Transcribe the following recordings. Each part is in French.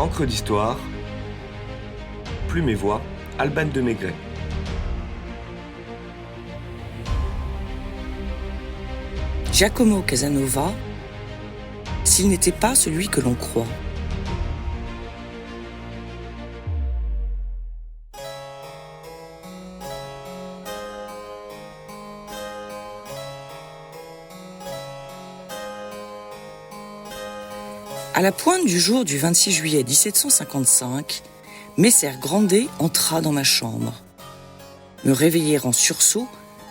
Encre d'histoire, Plume et Voix, Alban de Maigret. Giacomo Casanova, s'il n'était pas celui que l'on croit. À la pointe du jour du 26 juillet 1755, Messer Grandet entra dans ma chambre. Me réveiller en sursaut,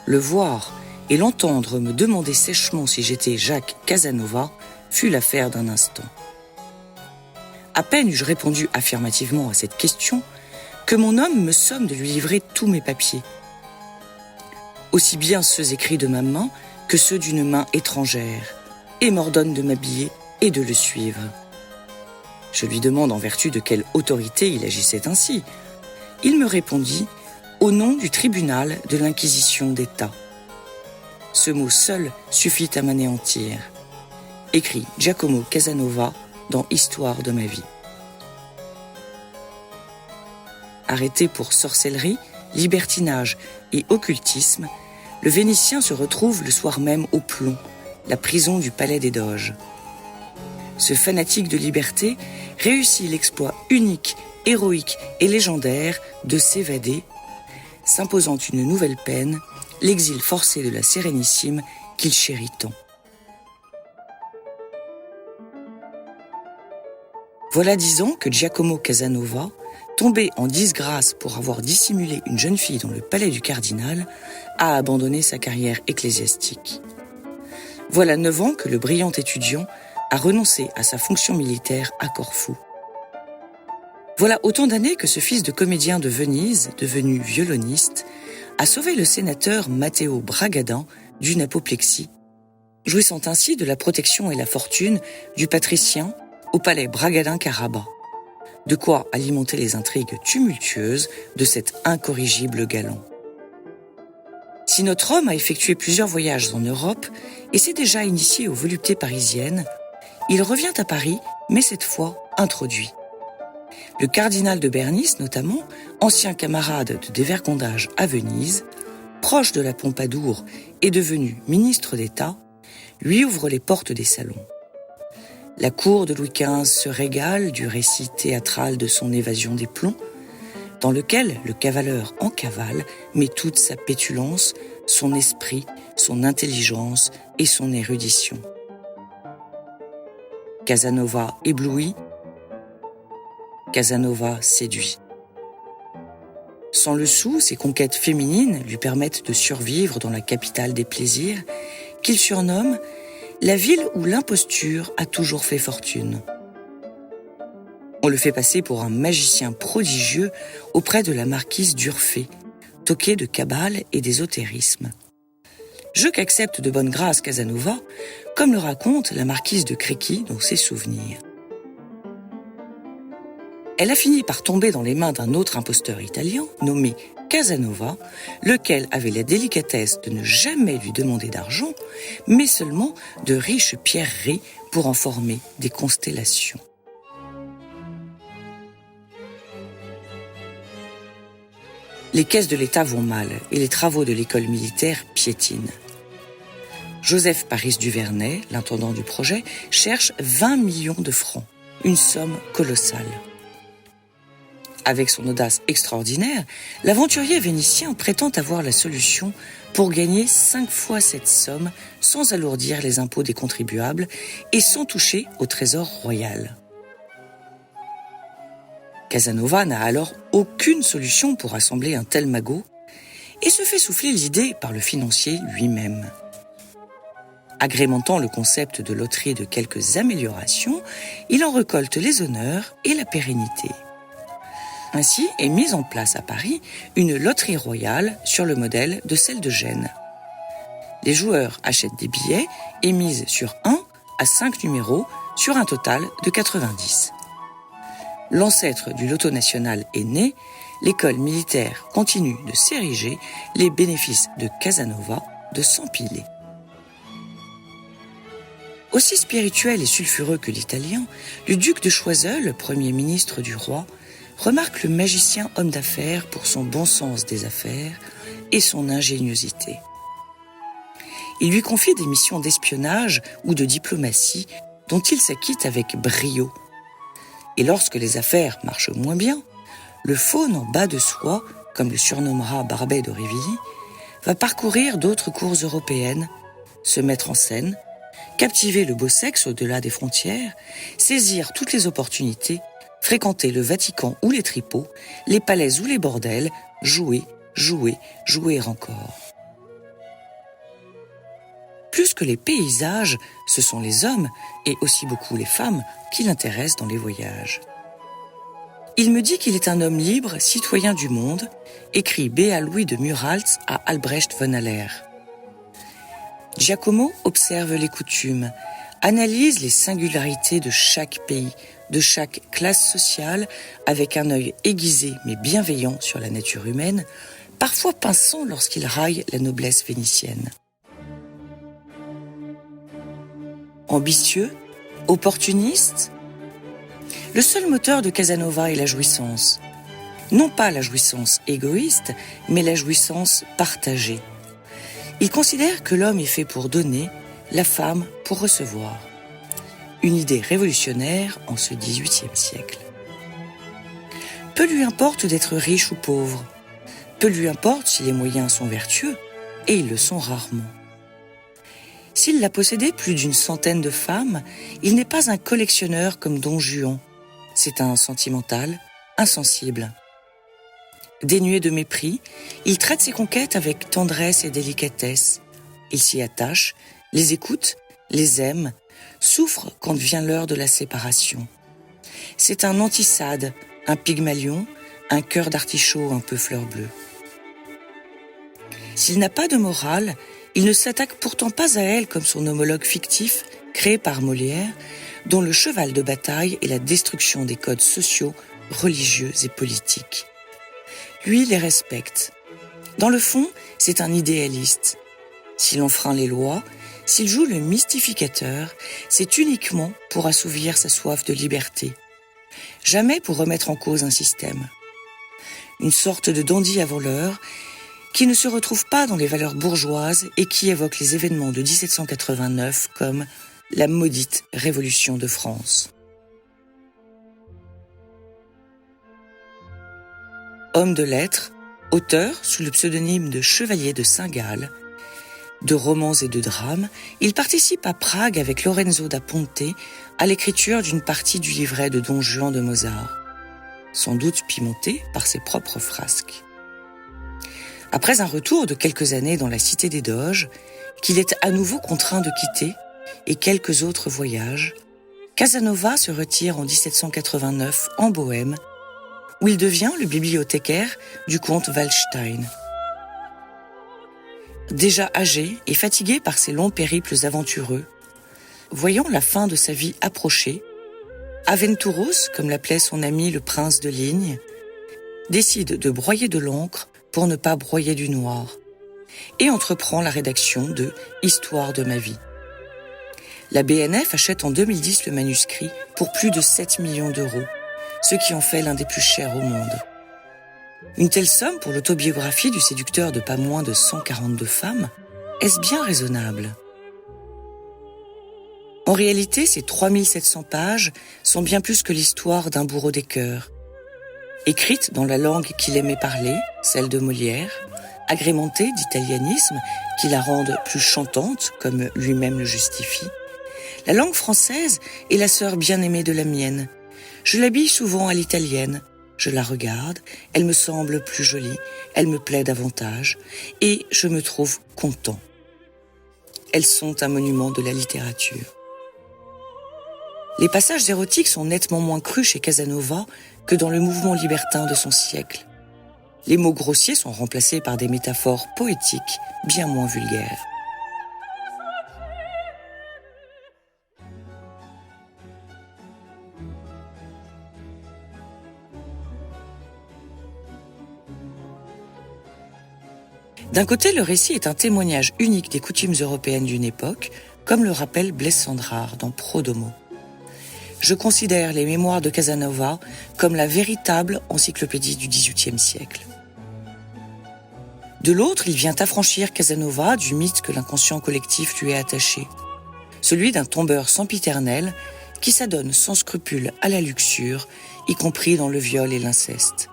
le voir et l'entendre me demander sèchement si j'étais Jacques Casanova fut l'affaire d'un instant. À peine eus-je répondu affirmativement à cette question que mon homme me somme de lui livrer tous mes papiers, aussi bien ceux écrits de ma main que ceux d'une main étrangère, et m'ordonne de m'habiller et de le suivre. Je lui demande en vertu de quelle autorité il agissait ainsi. Il me répondit « Au nom du tribunal de l'Inquisition d'État ». Ce mot seul suffit à m'anéantir. Écrit Giacomo Casanova dans Histoire de ma vie. Arrêté pour sorcellerie, libertinage et occultisme, le Vénitien se retrouve le soir même au Plomb, la prison du Palais des Doges. Ce fanatique de liberté réussit l'exploit unique, héroïque et légendaire de s'évader, s'imposant une nouvelle peine, l'exil forcé de la Sérénissime qu'il chérit tant. Voilà 10 ans que Giacomo Casanova, tombé en disgrâce pour avoir dissimulé une jeune fille dans le palais du cardinal, a abandonné sa carrière ecclésiastique. Voilà 9 ans que le brillant étudiant a renoncé à sa fonction militaire à Corfou. Voilà autant d'années que ce fils de comédien de Venise, devenu violoniste, a sauvé le sénateur Matteo Bragadin d'une apoplexie, jouissant ainsi de la protection et la fortune du patricien au palais Bragadin-Caraba. De quoi alimenter les intrigues tumultueuses de cet incorrigible galant. Si notre homme a effectué plusieurs voyages en Europe et s'est déjà initié aux voluptés parisiennes, il revient à Paris, mais cette fois introduit. Le cardinal de Bernis, notamment, ancien camarade de dévergondage à Venise, proche de la Pompadour et devenu ministre d'État, lui ouvre les portes des salons. La cour de Louis XV se régale du récit théâtral de son évasion des plombs, dans lequel le cavaleur en cavale met toute sa pétulance, son esprit, son intelligence et son érudition. Casanova ébloui, Casanova séduit. Sans le sou, ses conquêtes féminines lui permettent de survivre dans la capitale des plaisirs, qu'il surnomme la ville où l'imposture a toujours fait fortune. On le fait passer pour un magicien prodigieux auprès de la marquise d'Urfé, toqué de cabale et d'ésotérisme. Jeu qu'accepte de bonne grâce Casanova, comme le raconte la marquise de Créqui dans ses souvenirs. Elle a fini par tomber dans les mains d'un autre imposteur italien, nommé Casanova, lequel avait la délicatesse de ne jamais lui demander d'argent, mais seulement de riches pierreries pour en former des constellations. Les caisses de l'État vont mal et les travaux de l'école militaire piétinent. Joseph Paris Duvernay, l'intendant du projet, cherche 20 millions de francs, une somme colossale. Avec son audace extraordinaire, l'aventurier vénitien prétend avoir la solution pour gagner 5 fois cette somme sans alourdir les impôts des contribuables et sans toucher au trésor royal. Casanova n'a alors aucune solution pour assembler un tel magot et se fait souffler l'idée par le financier lui-même. Agrémentant le concept de loterie de quelques améliorations, il en récolte les honneurs et la pérennité. Ainsi est mise en place à Paris une loterie royale sur le modèle de celle de Gênes. Les joueurs achètent des billets et misent sur 1 à 5 numéros sur un total de 90. L'ancêtre du loto national est né, l'école militaire continue de s'ériger, les bénéfices de Casanova de s'empiler. Aussi spirituel et sulfureux que l'italien, le duc de Choiseul, premier ministre du roi, remarque le magicien homme d'affaires pour son bon sens des affaires et son ingéniosité. Il lui confie des missions d'espionnage ou de diplomatie dont il s'acquitte avec brio. Et lorsque les affaires marchent moins bien, le faune en bas de soie, comme le surnommera Barbet d'Aurevilly, va parcourir d'autres cours européennes, se mettre en scène, captiver le beau sexe au-delà des frontières, saisir toutes les opportunités, fréquenter le Vatican ou les tripots, les palais ou les bordels, jouer, jouer, jouer encore. Plus que les paysages, ce sont les hommes, et aussi beaucoup les femmes, qui l'intéressent dans les voyages. Il me dit qu'il est un homme libre, citoyen du monde, écrit Béat Louis de Muralt à Albrecht von Haller. Giacomo observe les coutumes, analyse les singularités de chaque pays, de chaque classe sociale, avec un œil aiguisé mais bienveillant sur la nature humaine, parfois pinçant lorsqu'il raille la noblesse vénitienne. Ambitieux, opportuniste, le seul moteur de Casanova est la jouissance. Non pas la jouissance égoïste, mais la jouissance partagée. Il considère que l'homme est fait pour donner, la femme pour recevoir. Une idée révolutionnaire en ce XVIIIe siècle. Peu lui importe d'être riche ou pauvre. Peu lui importe si les moyens sont vertueux, et ils le sont rarement. S'il a possédé plus d'une centaine de femmes, il n'est pas un collectionneur comme Don Juan. C'est un sentimental, insensible. Dénué de mépris, il traite ses conquêtes avec tendresse et délicatesse. Il s'y attache, les écoute, les aime, souffre quand vient l'heure de la séparation. C'est un antisade, un pygmalion, un cœur d'artichaut un peu fleur bleue. S'il n'a pas de morale, il ne s'attaque pourtant pas à elle comme son homologue fictif, créé par Molière, dont le cheval de bataille est la destruction des codes sociaux, religieux et politiques. Lui les respecte. Dans le fond, c'est un idéaliste. S'il enfreint les lois, s'il joue le mystificateur, c'est uniquement pour assouvir sa soif de liberté. Jamais pour remettre en cause un système. Une sorte de dandy avant l'heure, qui ne se retrouve pas dans les valeurs bourgeoises et qui évoque les événements de 1789 comme la maudite Révolution de France. Homme de lettres, auteur sous le pseudonyme de Chevalier de Saint-Gall, de romans et de drames, il participe à Prague avec Lorenzo da Ponte à l'écriture d'une partie du livret de Don Juan de Mozart, sans doute pimenté par ses propres frasques. Après un retour de quelques années dans la cité des Doges, qu'il est à nouveau contraint de quitter, et quelques autres voyages, Casanova se retire en 1789 en Bohême, où il devient le bibliothécaire du comte Waldstein. Déjà âgé et fatigué par ses longs périples aventureux, voyant la fin de sa vie approcher, Aventuros, comme l'appelait son ami le prince de Ligne, décide de broyer de l'encre pour ne pas broyer du noir, et entreprend la rédaction de Histoire de ma vie. La BNF achète en 2010 le manuscrit pour plus de 7 millions d'euros, ce qui en fait l'un des plus chers au monde. Une telle somme pour l'autobiographie du séducteur de pas moins de 142 femmes, est-ce bien raisonnable ? En réalité, ces 3700 pages sont bien plus que l'histoire d'un bourreau des cœurs. Écrite dans la langue qu'il aimait parler, celle de Molière, agrémentée d'italianismes qui la rendent plus chantante, comme lui-même le justifie, la langue française est la sœur bien-aimée de la mienne. Je l'habille souvent à l'italienne, je la regarde, elle me semble plus jolie, elle me plaît davantage, et je me trouve content. Elles sont un monument de la littérature. Les passages érotiques sont nettement moins crus chez Casanova que dans le mouvement libertin de son siècle. Les mots grossiers sont remplacés par des métaphores poétiques bien moins vulgaires. D'un côté, le récit est un témoignage unique des coutumes européennes d'une époque, comme le rappelle Blaise Cendrars dans Prodomo. Je considère les mémoires de Casanova comme la véritable encyclopédie du XVIIIe siècle. De l'autre, il vient affranchir Casanova du mythe que l'inconscient collectif lui est attaché, celui d'un tombeur sempiternel qui s'adonne sans scrupule à la luxure, y compris dans le viol et l'inceste.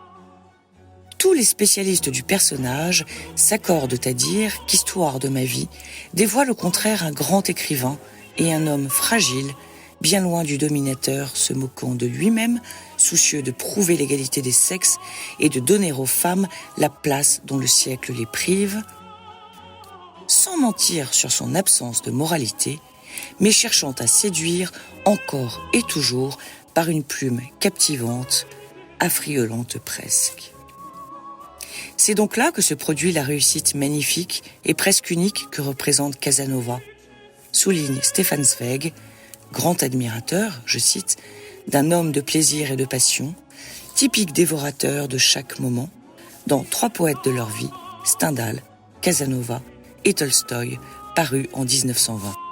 Tous les spécialistes du personnage s'accordent à dire qu'Histoire de ma vie dévoile au contraire un grand écrivain et un homme fragile, bien loin du dominateur, se moquant de lui-même, soucieux de prouver l'égalité des sexes et de donner aux femmes la place dont le siècle les prive, sans mentir sur son absence de moralité, mais cherchant à séduire encore et toujours par une plume captivante, affriolante presque. C'est donc là que se produit la réussite magnifique et presque unique que représente Casanova, souligne Stefan Zweig, grand admirateur, je cite, d'un homme de plaisir et de passion, typique dévorateur de chaque moment, dans 3 poètes de leur vie, Stendhal, Casanova et Tolstoï, parus en 1920.